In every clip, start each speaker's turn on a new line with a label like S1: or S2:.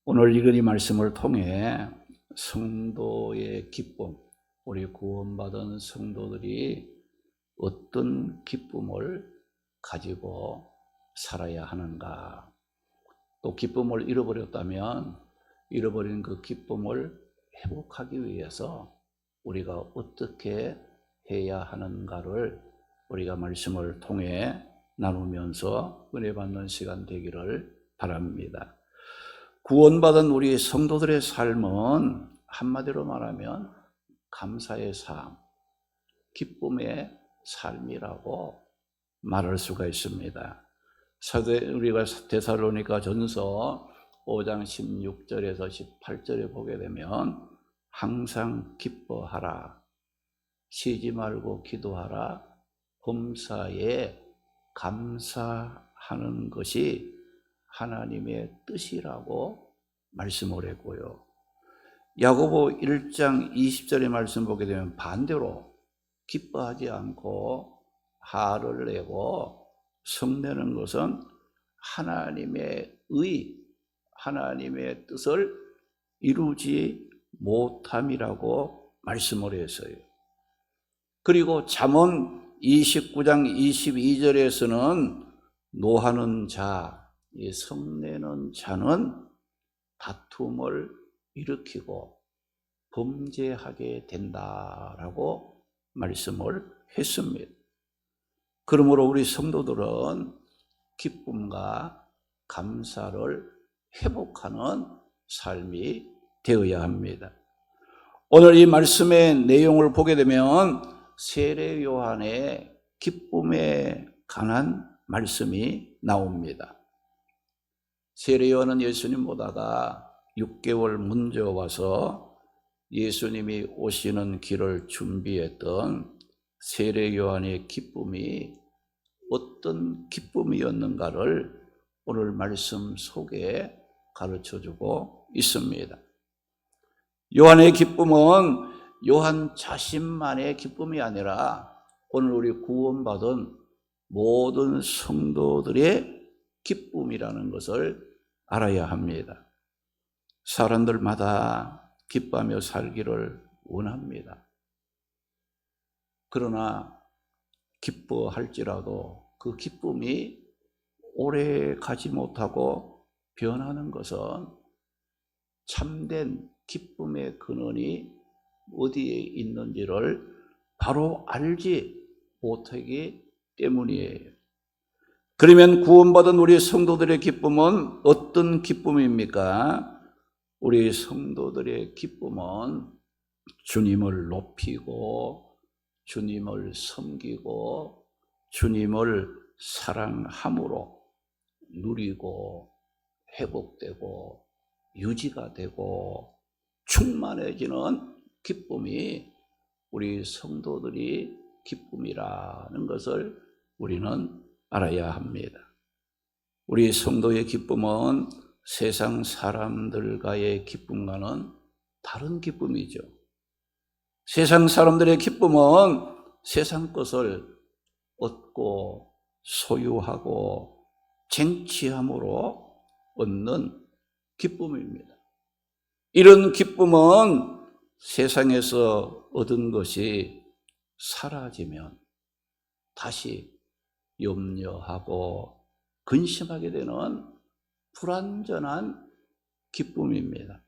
S1: 오늘 읽은 이 말씀을 통해 성도의 기쁨, 우리 구원받은 성도들이 어떤 기쁨을 가지고 살아야 하는가, 또 기쁨을 잃어버렸다면 잃어버린 그 기쁨을 회복하기 위해서 우리가 어떻게 해야 하는가를 우리가 말씀을 통해 나누면서 은혜 받는 시간 되기를 바랍니다. 구원받은 우리 성도들의 삶은 한마디로 말하면 감사의 삶, 기쁨의 삶이라고 말할 수가 있습니다. 우리가 데살로니가 전서 5장 16절에서 18절에 보게 되면 항상 기뻐하라, 쉬지 말고 기도하라, 범사에 감사하는 것이 하나님의 뜻이라고 말씀을 했고요. 야고보 1장 20절의 말씀 보게 되면 반대로 기뻐하지 않고 화를 내고 성내는 것은 하나님의 하나님의 뜻을 이루지 못함이라고 말씀을 했어요. 그리고 잠언 29장 22절에서는 노하는 자, 이 성내는 자는 다툼을 일으키고 범죄하게 된다라고 말씀을 했습니다. 그러므로 우리 성도들은 기쁨과 감사를 회복하는 삶이 되어야 합니다. 오늘 이 말씀의 내용을 보게 되면 세례 요한의 기쁨에 관한 말씀이 나옵니다. 세례 요한은 예수님 보다가 6개월 먼저 와서 예수님이 오시는 길을 준비했던 세례 요한의 기쁨이 어떤 기쁨이었는가를 오늘 말씀 속에 가르쳐주고 있습니다. 요한의 기쁨은 요한 자신만의 기쁨이 아니라 오늘 우리 구원받은 모든 성도들의 기쁨이라는 것을 알아야 합니다. 사람들마다 기뻐하며 살기를 원합니다. 그러나 기뻐할지라도 그 기쁨이 오래 가지 못하고 변하는 것은 참된 기쁨의 근원이 어디에 있는지를 바로 알지 못하기 때문이에요. 그러면 구원받은 우리 성도들의 기쁨은 어떤 기쁨입니까? 우리 성도들의 기쁨은 주님을 높이고 주님을 섬기고 주님을 사랑함으로 누리고 회복되고 유지가 되고 충만해지는 기쁨이 우리 성도들이 기쁨이라는 것을 우리는 알아야 합니다. 우리 성도의 기쁨은 세상 사람들과의 기쁨과는 다른 기쁨이죠. 세상 사람들의 기쁨은 세상 것을 얻고 소유하고 쟁취함으로 얻는 기쁨입니다. 이런 기쁨은 세상에서 얻은 것이 사라지면 다시 염려하고 근심하게 되는 불완전한 기쁨입니다.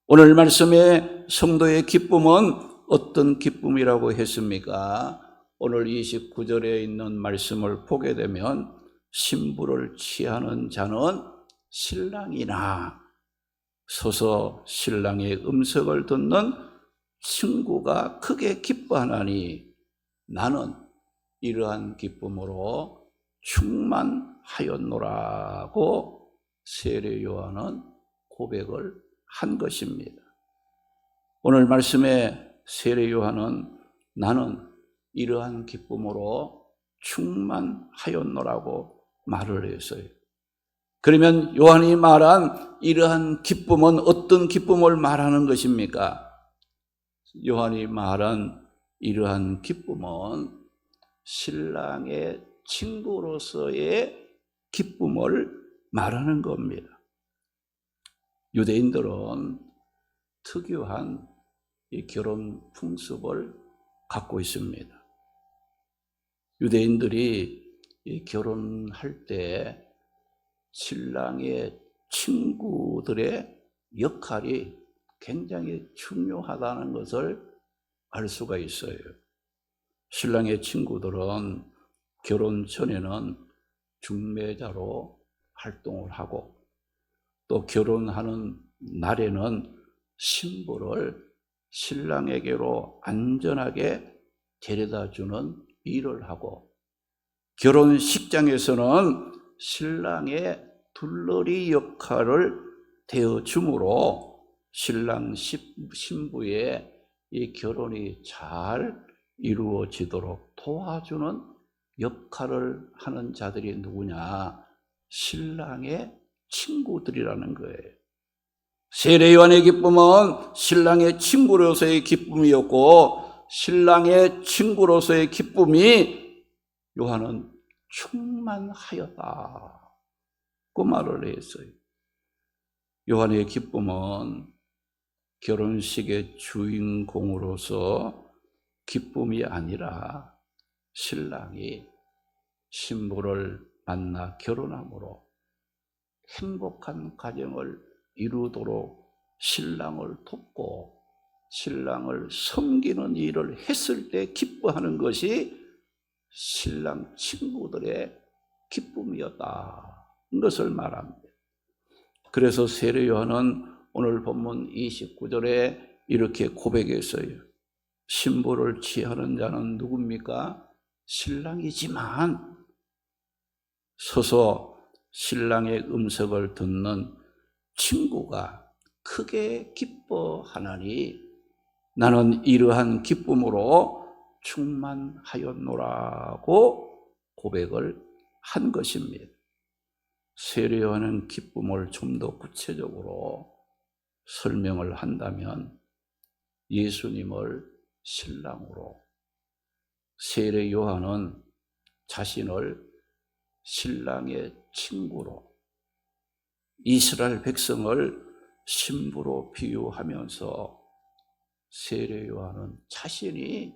S1: 오늘 말씀의 성도의 기쁨은 어떤 기쁨이라고 했습니까? 오늘 29절에 있는 말씀을 보게 되면 신부를 취하는 자는 신랑이나 서서 신랑의 음성을 듣는 친구가 크게 기뻐하나니 나는 이러한 기쁨으로 충만하였노라고 세례 요한은 고백을 한 것입니다. 오늘 말씀에 세례 요한은 나는 이러한 기쁨으로 충만하였노라고 말을 했어요. 그러면 요한이 말한 이러한 기쁨은 어떤 기쁨을 말하는 것입니까? 요한이 말한 이러한 기쁨은 신랑의 친구로서의 기쁨을 말하는 겁니다. 유대인들은 특유한 이 결혼 풍습을 갖고 있습니다. 유대인들이 이 결혼할 때 신랑의 친구들의 역할이 굉장히 중요하다는 것을 알 수가 있어요. 신랑의 친구들은 결혼 전에는 중매자로 활동을 하고 또 결혼하는 날에는 신부를 신랑에게로 안전하게 데려다주는 일을 하고 결혼식장에서는 신랑의 둘러리 역할을 되어주므로 신랑 신부의 이 결혼이 잘 이루어지도록 도와주는 역할을 하는 자들이 누구냐? 신랑의 친구들이라는 거예요. 세례 요한의 기쁨은 신랑의 친구로서의 기쁨이었고 신랑의 친구로서의 기쁨이 요한은 충만하였다 그 말을 했어요. 요한의 기쁨은 결혼식의 주인공으로서 기쁨이 아니라 신랑이 신부를 만나 결혼함으로 행복한 가정을 이루도록 신랑을 돕고 신랑을 섬기는 일을 했을 때 기뻐하는 것이 신랑 친구들의 기쁨이었다. 이것을 말합니다. 그래서 세례 요한은 오늘 본문 29절에 이렇게 고백했어요. 신부를 취하는 자는 누굽니까? 신랑이지만 서서 신랑의 음성을 듣는 친구가 크게 기뻐하나니 나는 이러한 기쁨으로 충만하였노라고 고백을 한 것입니다. 세례 요한의 기쁨을 좀 더 구체적으로 설명을 한다면 예수님을 신랑으로 세례 요한은 자신을 신랑의 친구로 이스라엘 백성을 신부로 비유하면서 세례 요한은 자신이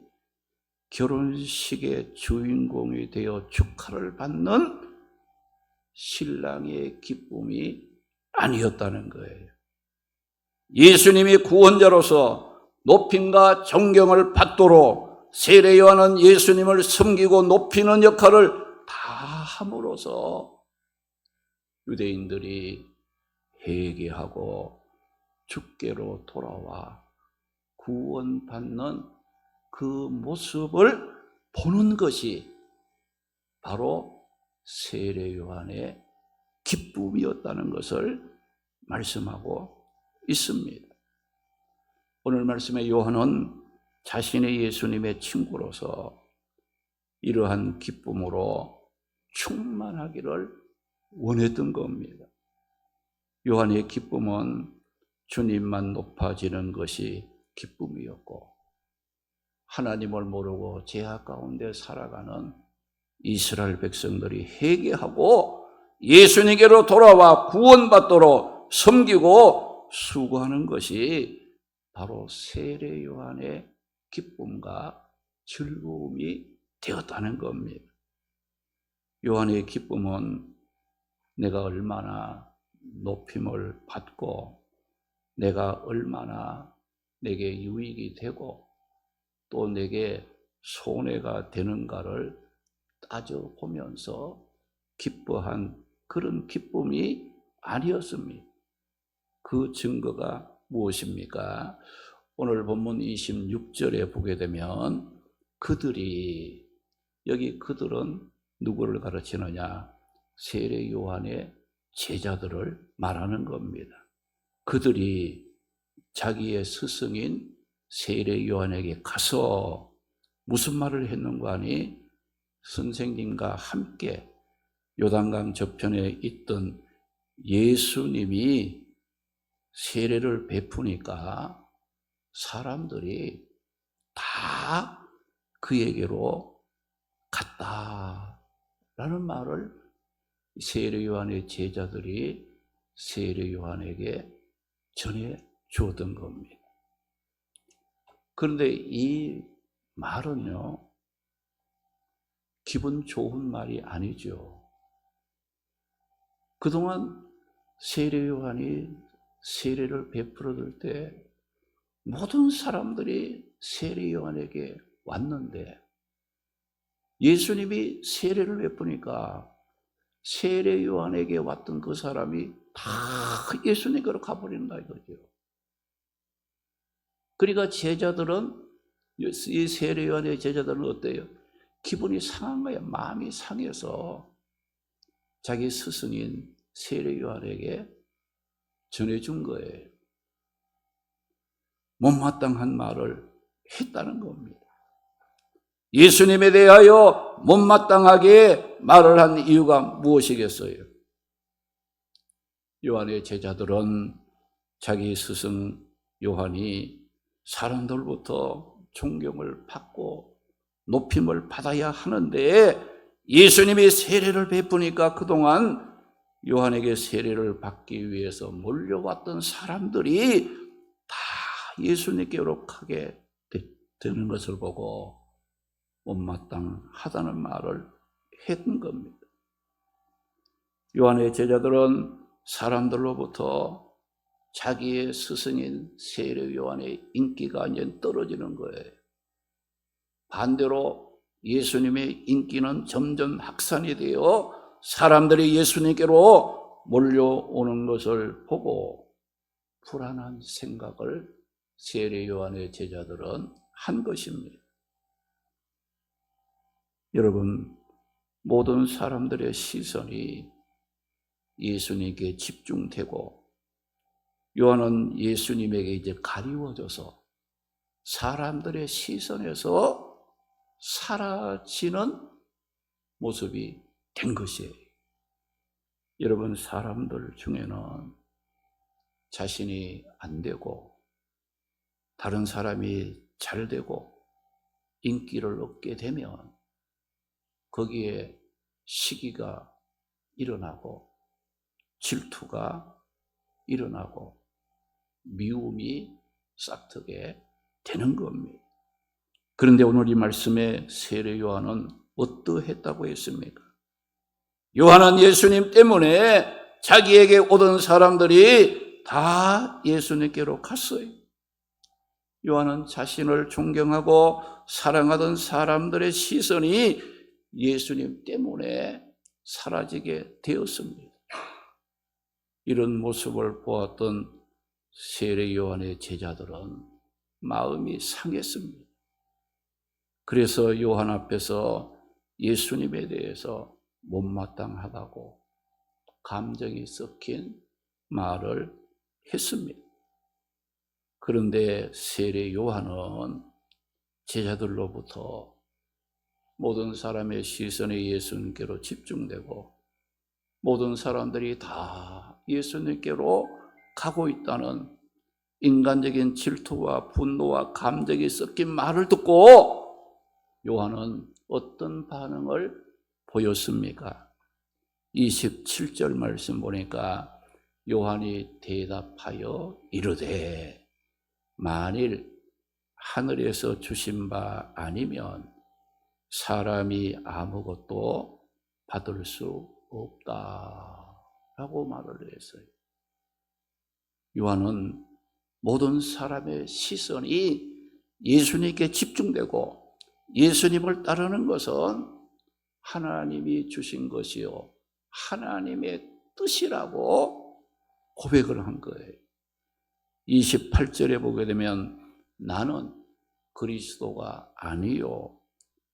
S1: 결혼식의 주인공이 되어 축하를 받는 신랑의 기쁨이 아니었다는 거예요. 예수님이 구원자로서 높임과 존경을 받도록 세례 요한은 예수님을 섬기고 높이는 역할을 다 함으로써 유대인들이 회개하고 주께로 돌아와 구원받는 그 모습을 보는 것이 바로 세례 요한의 기쁨이었다는 것을 말씀하고 있습니다. 오늘 말씀의 요한은 자신의 예수님의 친구로서 이러한 기쁨으로 충만하기를 원했던 겁니다. 요한의 기쁨은 주님만 높아지는 것이 기쁨이었고 하나님을 모르고 죄악 가운데 살아가는 이스라엘 백성들이 회개하고 예수님께로 돌아와 구원받도록 섬기고 수고하는 것이 바로 세례 요한의 기쁨과 즐거움이 되었다는 겁니다. 요한의 기쁨은 내가 얼마나 높임을 받고 내가 얼마나 내게 유익이 되고 또 내게 손해가 되는가를 따져보면서 기뻐한 그런 기쁨이 아니었습니다. 그 증거가 무엇입니까? 오늘 본문 26절에 보게 되면 그들이 여기 그들은 누구를 가르치느냐? 세례 요한의 제자들을 말하는 겁니다. 그들이 자기의 스승인 세례 요한에게 가서 무슨 말을 했는가 하니 선생님과 함께 요단강 저편에 있던 예수님이 세례를 베푸니까 사람들이 다 그에게로 갔다라는 말을 세례 요한의 제자들이 세례 요한에게 전해 주었던 겁니다. 그런데 이 말은요, 기분 좋은 말이 아니죠. 그동안 세례 요한이 세례를 베풀어 줄 때 모든 사람들이 세례 요한에게 왔는데 예수님이 세례를 베푸니까 세례 요한에게 왔던 그 사람이 다 예수님께로 가버린다 이거죠. 그러니까 제자들은, 이 세례 요한의 제자들은 어때요? 기분이 상한 거예요. 마음이 상해서 자기 스승인 세례 요한에게 전해준 거예요. 못마땅한 말을 했다는 겁니다. 예수님에 대하여 못마땅하게 말을 한 이유가 무엇이겠어요? 요한의 제자들은 자기 스승 요한이 사람들부터 존경을 받고 높임을 받아야 하는데 예수님이 세례를 베푸니까 그동안 요한에게 세례를 받기 위해서 몰려왔던 사람들이 다 예수님께로 가게 되는 것을 보고 못마땅하다는 말을 했던 겁니다. 요한의 제자들은 사람들로부터 자기의 스승인 세례 요한의 인기가 완전 떨어지는 거예요. 반대로 예수님의 인기는 점점 확산이 되어 사람들이 예수님께로 몰려오는 것을 보고 불안한 생각을 세례 요한의 제자들은 한 것입니다. 여러분, 모든 사람들의 시선이 예수님께 집중되고 요한은 예수님에게 이제 가리워져서 사람들의 시선에서 사라지는 모습이 된 것이에요. 여러분, 사람들 중에는 자신이 안 되고 다른 사람이 잘 되고 인기를 얻게 되면 거기에 시기가 일어나고 질투가 일어나고 미움이 싹트게 되는 겁니다. 그런데 오늘 이 말씀에 세례 요한은 어떠했다고 했습니까? 요한은 예수님 때문에 자기에게 오던 사람들이 다 예수님께로 갔어요. 요한은 자신을 존경하고 사랑하던 사람들의 시선이 예수님 때문에 사라지게 되었습니다. 이런 모습을 보았던 세례 요한의 제자들은 마음이 상했습니다. 그래서 요한 앞에서 예수님에 대해서 못마땅하다고 감정이 섞인 말을 했습니다. 그런데 세례 요한은 제자들로부터 모든 사람의 시선이 예수님께로 집중되고 모든 사람들이 다 예수님께로 가고 있다는 인간적인 질투와 분노와 감정이 섞인 말을 듣고 요한은 어떤 반응을 보였습니까? 27절 말씀 보니까 요한이 대답하여 이르되 만일 하늘에서 주신 바 아니면 사람이 아무것도 받을 수 없다라고 말을 했어요. 요한은 모든 사람의 시선이 예수님께 집중되고 예수님을 따르는 것은 하나님이 주신 것이요 하나님의 뜻이라고 고백을 한 거예요. 28절에 보게 되면 나는 그리스도가 아니요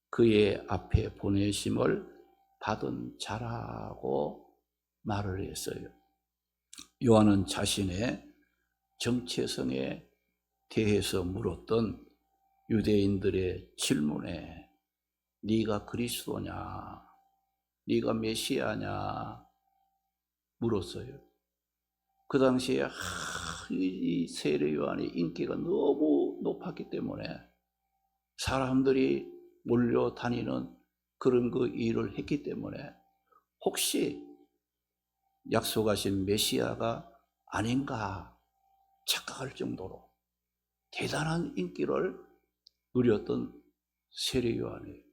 S1: 그의 앞에 보내심을 받은 자라고 말을 했어요. 요한은 자신의 정체성에 대해서 물었던 유대인들의 질문에 네가 그리스도냐, 네가 메시아냐 물었어요. 그 당시에 이 세례 요한의 인기가 너무 높았기 때문에 사람들이 몰려다니는 그런 그 일을 했기 때문에 혹시 약속하신 메시아가 아닌가 착각할 정도로 대단한 인기를 누렸던 세례 요한이에요.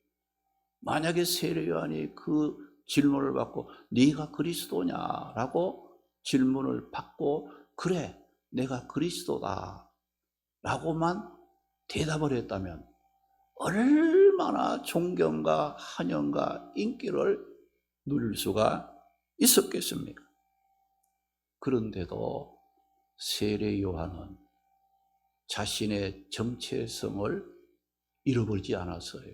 S1: 만약에 세례 요한이 그 질문을 받고 네가 그리스도냐라고 질문을 받고 그래 내가 그리스도다 라고만 대답을 했다면 얼마나 존경과 환영과 인기를 누릴 수가 있었겠습니까? 그런데도 세례 요한은 자신의 정체성을 잃어버리지 않았어요.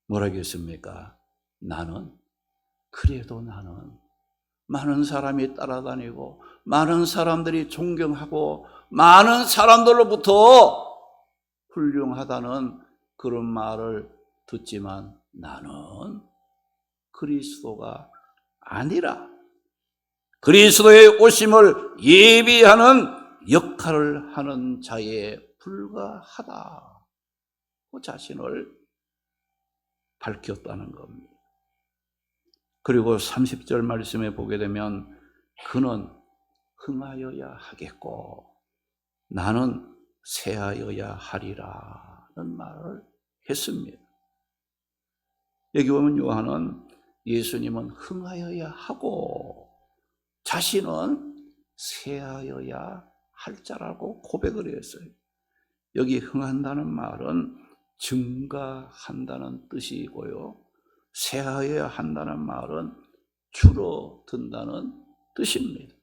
S1: 뭐라겠습니까? 그래도 나는 많은 사람이 따라다니고 많은 사람들이 존경하고 많은 사람들로부터 훌륭하다는 그런 말을 듣지만 나는 그리스도가 아니라 그리스도의 오심을 예비하는 역할을 하는 자에 불과하다. 그 자신을 밝혔다는 겁니다. 그리고 30절 말씀에 보게 되면 그는 흥하여야 하겠고 나는 쇠하여야 하리라는 말을 했습니다. 여기 보면 요한은 예수님은 흥하여야 하고 자신은 쇠하여야 할 자라고 고백을 했어요. 여기 흥한다는 말은 증가한다는 뜻이고요. 쇠하여야 한다는 말은 줄어든다는 뜻입니다.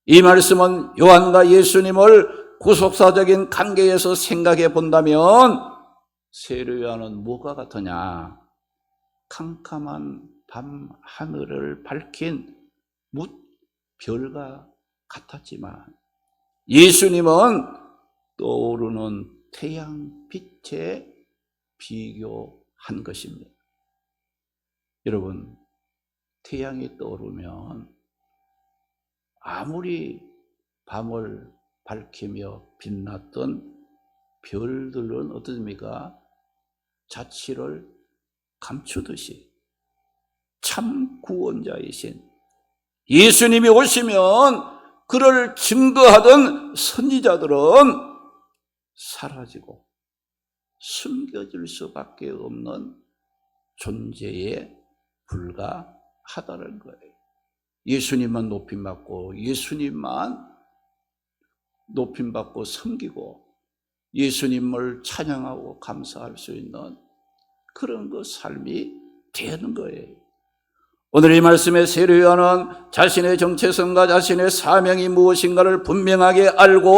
S1: 이 말씀은 요한과 예수님을 구속사적인 관계에서 생각해 본다면 세례 요한은 뭐가 같으냐? 캄캄한 밤 하늘을 밝힌 별과 같았지만 예수님은 떠오르는 태양빛에 비교한 것입니다. 여러분, 태양이 떠오르면 아무리 밤을 밝히며 빛났던 별들은 어떻습니까? 자취를 감추듯이 참 구원자이신 예수님이 오시면 그를 증거하던 선지자들은 사라지고 숨겨질 수밖에 없는 존재에 불과하다는 거예요. 예수님만 높임받고 예수님만 높임받고 섬기고 예수님을 찬양하고 감사할 수 있는 그런 그 삶이 되는 거예요. 오늘 이 말씀의 세례 요한은 자신의 정체성과 자신의 사명이 무엇인가를 분명하게 알고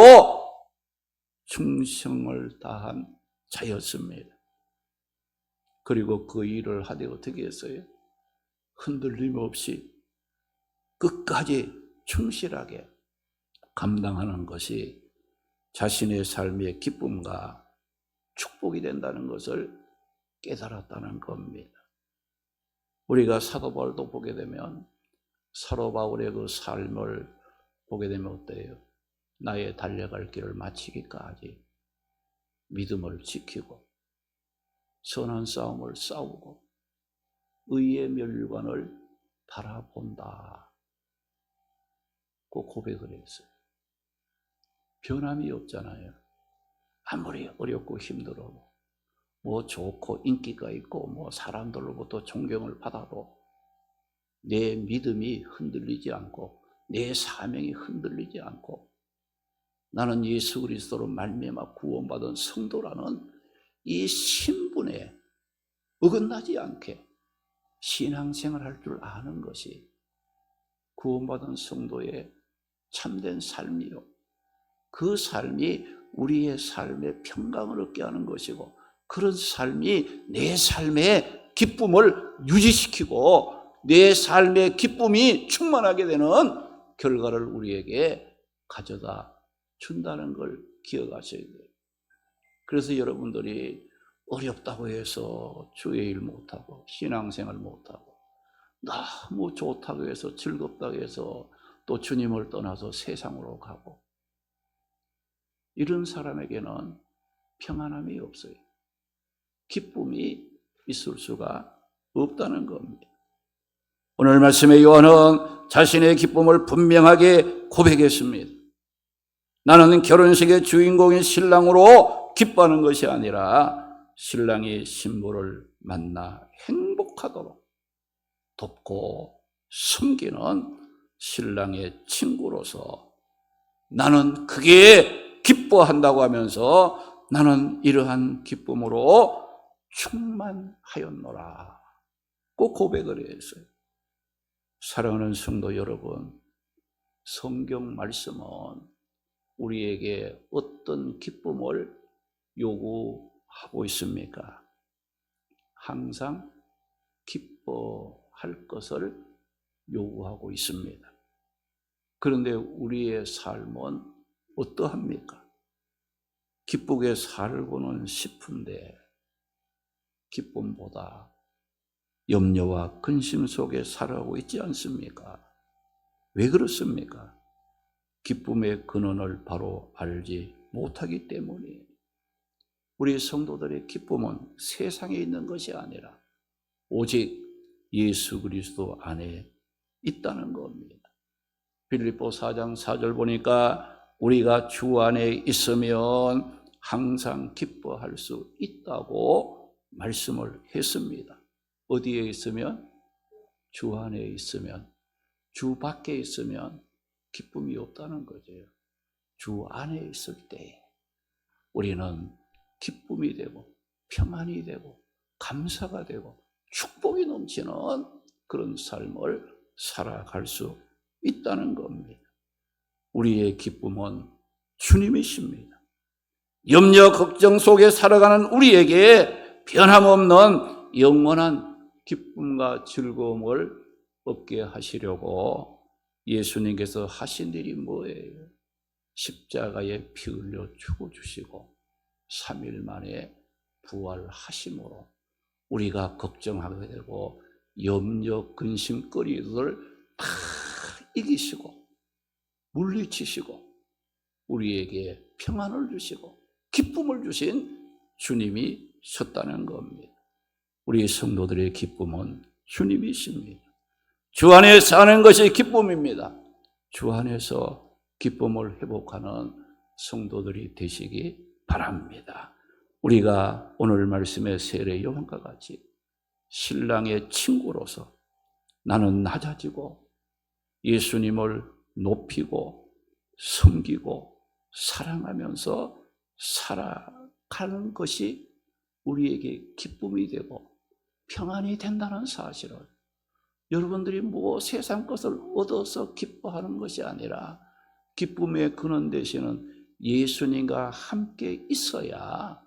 S1: 충성을 다한 자였습니다. 그리고 그 일을 하되 어떻게 했어요? 흔들림 없이 끝까지 충실하게 감당하는 것이 자신의 삶의 기쁨과 축복이 된다는 것을 깨달았다는 겁니다. 우리가 사도 바울도 보게 되면 사도 바울의 그 삶을 보게 되면 어때요? 나의 달려갈 길을 마치기까지 믿음을 지키고 선한 싸움을 싸우고 의의 멸관을 바라본다. 그 고백을 했어요. 변함이 없잖아요. 아무리 어렵고 힘들어도 뭐 좋고 인기가 있고 뭐 사람들로부터 존경을 받아도 내 믿음이 흔들리지 않고 내 사명이 흔들리지 않고 나는 예수 그리스도로 말미암아 구원받은 성도라는 이 신분에 어긋나지 않게 신앙생활할 줄 아는 것이 구원받은 성도의 참된 삶이요. 그 삶이 우리의 삶에 평강을 얻게 하는 것이고 그런 삶이 내 삶의 기쁨을 유지시키고 내 삶의 기쁨이 충만하게 되는 결과를 우리에게 가져다 준다는 걸 기억하셔야 돼요. 그래서 여러분들이 어렵다고 해서 주의 일 못하고 신앙생활 못하고 너무 좋다고 해서 즐겁다고 해서 또 주님을 떠나서 세상으로 가고 이런 사람에게는 평안함이 없어요. 기쁨이 있을 수가 없다는 겁니다. 오늘 말씀의 요한은 자신의 기쁨을 분명하게 고백했습니다. 나는 결혼식의 주인공인 신랑으로 기뻐하는 것이 아니라 신랑이 신부를 만나 행복하도록 돕고 섬기는 신랑의 친구로서 나는 그게 기뻐한다고 하면서 나는 이러한 기쁨으로 충만하였노라. 꼭 고백을 했어요. 사랑하는 성도 여러분, 성경 말씀은 우리에게 어떤 기쁨을 요구하고 있습니까? 항상 기뻐할 것을 요구하고 있습니다. 그런데 우리의 삶은 어떠합니까? 기쁘게 살고는 싶은데 기쁨보다 염려와 근심 속에 살아가고 있지 않습니까? 왜 그렇습니까? 기쁨의 근원을 바로 알지 못하기 때문이에요. 우리 성도들의 기쁨은 세상에 있는 것이 아니라 오직 예수 그리스도 안에 있다는 겁니다. 빌립보 4장 4절 보니까 우리가 주 안에 있으면 항상 기뻐할 수 있다고 말씀을 했습니다. 어디에 있으면? 주 안에 있으면, 주 밖에 있으면 기쁨이 없다는 거죠. 주 안에 있을 때 우리는 기쁨이 되고 평안이 되고 감사가 되고 축복이 넘치는 그런 삶을 살아갈 수 있다는 겁니다. 우리의 기쁨은 주님이십니다. 염려, 걱정 속에 살아가는 우리에게 변함없는 영원한 기쁨과 즐거움을 얻게 하시려고 예수님께서 하신 일이 뭐예요? 십자가에 피 흘려 죽어주시고 3일 만에 부활하심으로 우리가 걱정하게 되고 염려, 근심거리를 다 이기시고 물리치시고 우리에게 평안을 주시고 기쁨을 주신 주님이 셨다는 겁니다. 우리 성도들의 기쁨은 주님이십니다. 주 안에 사는 것이 기쁨입니다. 주 안에서 기쁨을 회복하는 성도들이 되시기 바랍니다. 우리가 오늘 말씀의 세례 요한과 같이 신랑의 친구로서 나는 낮아지고 예수님을 높이고 섬기고 사랑하면서 살아가는 것이 우리에게 기쁨이 되고 평안이 된다는 사실을 여러분들이 세상 것을 얻어서 기뻐하는 것이 아니라 기쁨의 근원 되시는 예수님과 함께 있어야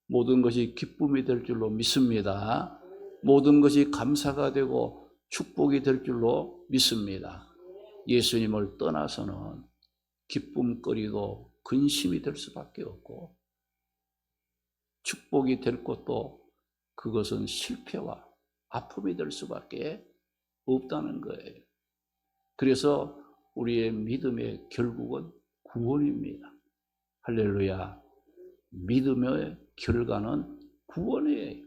S1: 모든 것이 기쁨이 될 줄로 믿습니다. 모든 것이 감사가 되고 축복이 될 줄로 믿습니다. 예수님을 떠나서는 기쁨거리도 근심이 될 수밖에 없고 축복이 될 것도 그것은 실패와 아픔이 될 수밖에 없다는 거예요. 그래서 우리의 믿음의 결국은 구원입니다. 할렐루야. 믿음의 결과는 구원이에요.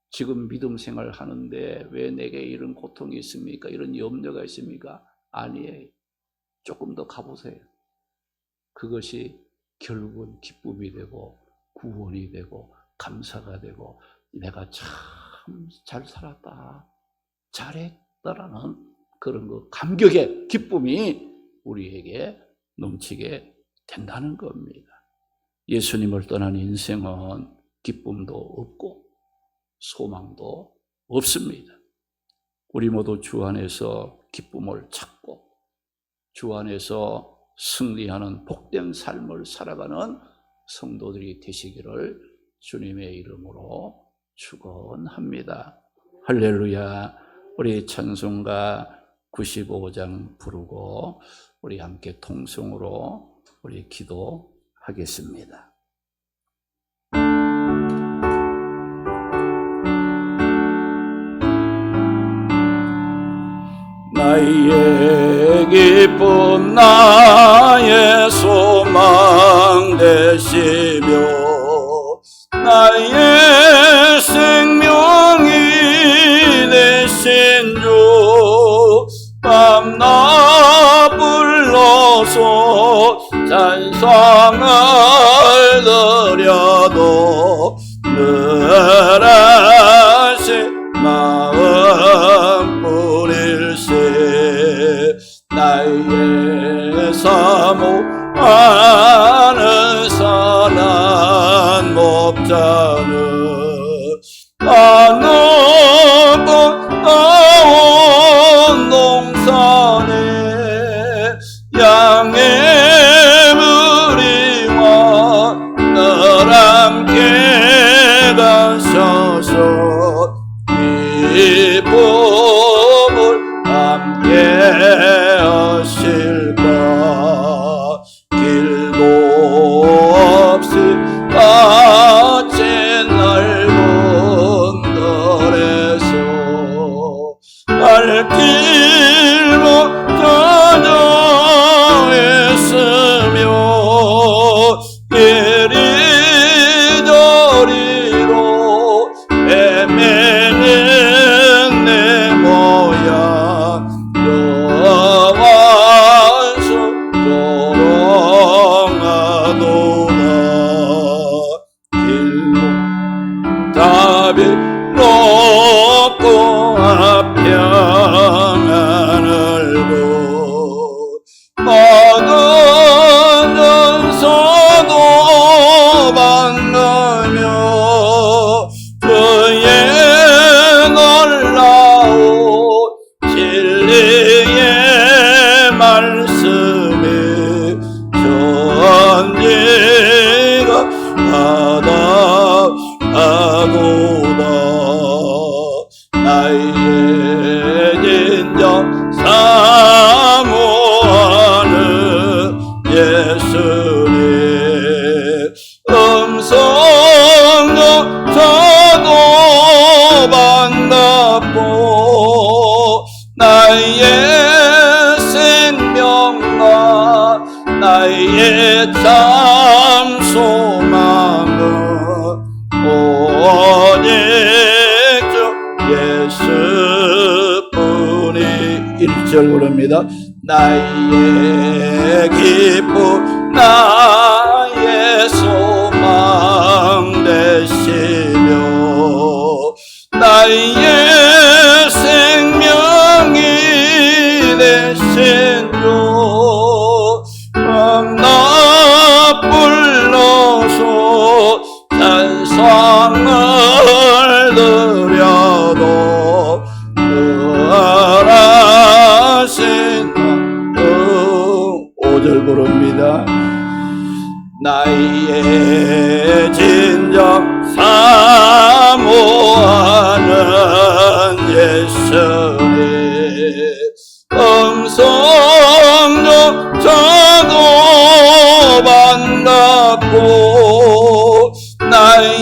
S1: 지금 믿음 생활 하는데 왜 내게 이런 고통이 있습니까? 이런 염려가 있습니까? 아니에요. 조금 더 가보세요. 그것이 결국은 기쁨이 되고 구원이 되고 감사가 되고 내가 참 잘 살았다, 잘했다라는 그런 거 감격의 기쁨이 우리에게 넘치게 된다는 겁니다. 예수님을 떠난 인생은 기쁨도 없고 소망도 없습니다. 우리 모두 주 안에서 기쁨을 찾고 주 안에서 승리하는 복된 삶을 살아가는 성도들이 되시기를 주님의 이름으로 축원합니다. 할렐루야. 우리 찬송가 95장 부르고 우리 함께 통성으로 우리 기도하겠습니다. 나의 기쁨 나의 소망 되시며 나의 생명이 되신 주 밤낮 불러 받으소서. 찬송을 드려도 늘 하신 마음뿐일세. 나의 사모하는 선한 목자는 어느 번 동산에 양의 무리와 늘 함께 가셔서 기쁨을 함께 하실까. 길도 없이 어째 넓은 들에서 갈 길 못 찾아 애쓰며 이리저리로 헤매는 내 모양 여와서 조롱하도다. 길로 답이 높고 평안을 모든 전서도 만나며 그의 놀라운 진리의 말씀이 전지가 하도다. 나의 진정 사모하는 예수님 음성조차도 반갑고 나의 생명과 나의 참 소망은 오직 주 예수뿐이. 1절 부릅니다. 나의 기쁨 나의 소망 되시며 나의 생명이 되신 주 나 불러서 찬송을 드려도 하신 5절 부릅니다. 나의 진정 사모하는 예수님 음성조차도 반갑고 나의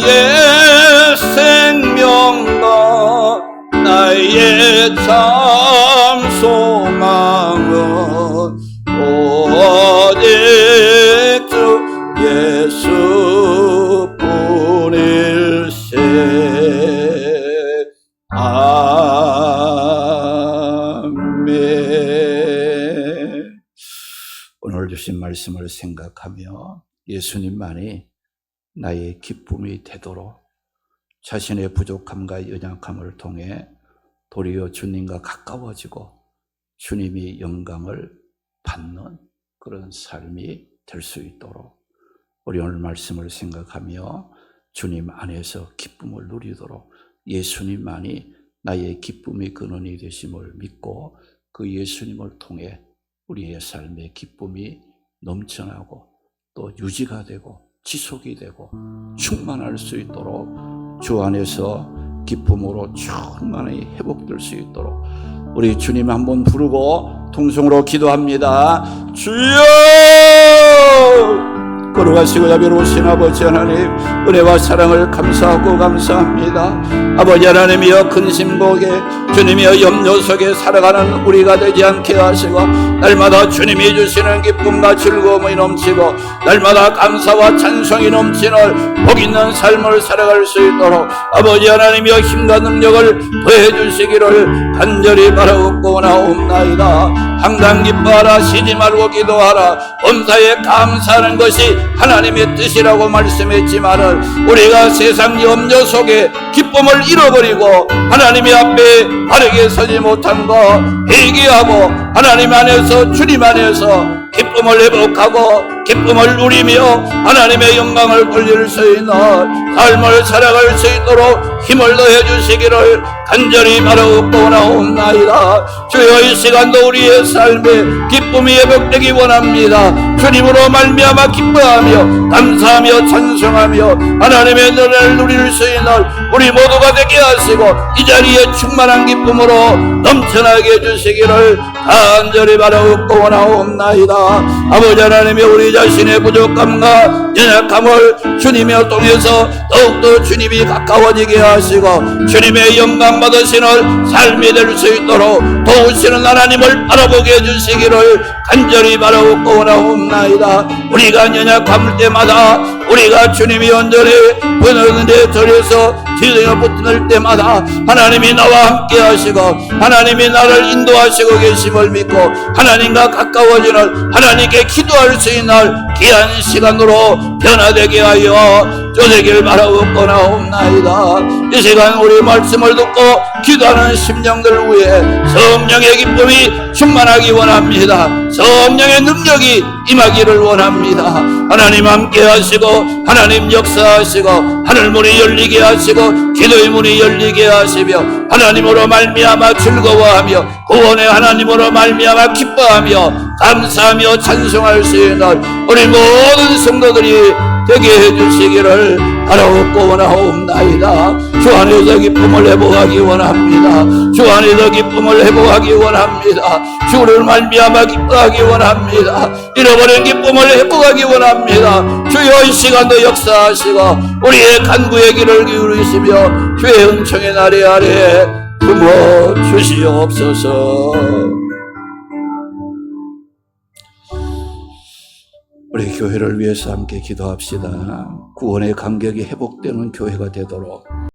S1: 생명과 나의 참 소망은 오직 주 예수뿐일세. 아멘. 오늘 주신 말씀을 생각하며 예수님만이 나의 기쁨이 되도록 자신의 부족함과 연약함을 통해 도리어 주님과 가까워지고 주님이 영광을 받는 그런 삶이 될 수 있도록 우리 오늘 말씀을 생각하며 주님 안에서 기쁨을 누리도록 예수님만이 나의 기쁨의 근원이 되심을 믿고 그 예수님을 통해 우리의 삶의 기쁨이 넘쳐나고 또 유지가 되고 지속이 되고 충만할 수 있도록 주 안에서 기쁨으로 충만히 회복될 수 있도록 우리 주님 한번 부르고 통성으로 기도합니다. 주여 걸어가시고 자비로우신 아버지 하나님, 은혜와 사랑을 감사하고 감사합니다. 아버지 하나님이여, 근심복에 주님이여 염려 속에 살아가는 우리가 되지 않게 하시고, 날마다 주님이 주시는 기쁨과 즐거움이 넘치고 날마다 감사와 찬송이 넘치는 복 있는 삶을 살아갈 수 있도록 아버지 하나님이여 힘과 능력을 더해 주시기를 간절히 바라옵고 나옵나이다. 항상 기뻐하라, 쉬지 말고 기도하라, 범사에 감사하는 것이 하나님의 뜻이라고 말씀했지만은 우리가 세상 염려 속에 기쁨을 잃어버리고 하나님의 앞에 바르게 서지 못한 거 회개하고 하나님 안에서, 주님 안에서 기쁨을 회복하고 기쁨을 누리며 하나님의 영광을 돌릴 수 있는 삶을 살아갈 수 있도록 힘을 더해 주시기를 간절히 바라옵고 나옵나이다. 주여, 이 시간도 우리의 삶에 기쁨이 회복되기 원합니다. 주님으로 말미암아 기뻐하며 감사하며 찬송하며 하나님의 은혜를 누릴 수 있는 우리 모두가 되게 하시고 이 자리에 충만한 기쁨으로 넘쳐나게 해주시기를 간절히 바라옵고 나옵나이다. 아버지 하나님이 우리 자신의 부족함과 연약함을 주님을 통해서 더욱더 주님이 가까워지게 하시고 주님의 영광 받으시는 삶이 될 수 있도록 도우시는 하나님을 바라보게 해주시기를 간절히 바라옵고 나옵나이다. 우리가 연약함을 때마다, 우리가 주님이 온전히 부르는데 절에서 뒤에 붙을 때마다 하나님이 나와 함께 하시고 하나님이 나를 인도하시고 계심을 믿고 하나님과 가까워지는, 하나님께 기도할 수 있는 귀한 시간으로 변화되게 하여 주시길 바라옵고 나옵나이다. 이 시간 우리 말씀을 듣고 기도하는 심령들 위해 성령의 기쁨이 충만하기 원합니다. 성령의 능력이 임하기를 원합니다. 하나님 함께 하시고 하나님 역사하시고 하늘문이 열리게 하시고 기도의 문이 열리게 하시며 하나님으로 말미암아 즐거워하며 구원의 하나님으로 말미암아 기뻐하며 감사하며 찬송할 수 있는 우리 모든 성도들이 되게 해주시기를 바라옵고 나옵나이다. 주 안에서 기쁨을 회복하기 원합니다. 주 안에서 기쁨을 회복하기 원합니다. 주를 말미암아 기뻐하기 원합니다. 잃어버린 기쁨을 회복하기 원합니다. 주여, 이 시간도 역사하시고 우리의 간구의 귀를 기울이시며 주의 은총의 날에 아래 부어 주시옵소서. 우리 교회를 위해서 함께 기도합시다. 구원의 감격이 회복되는 교회가 되도록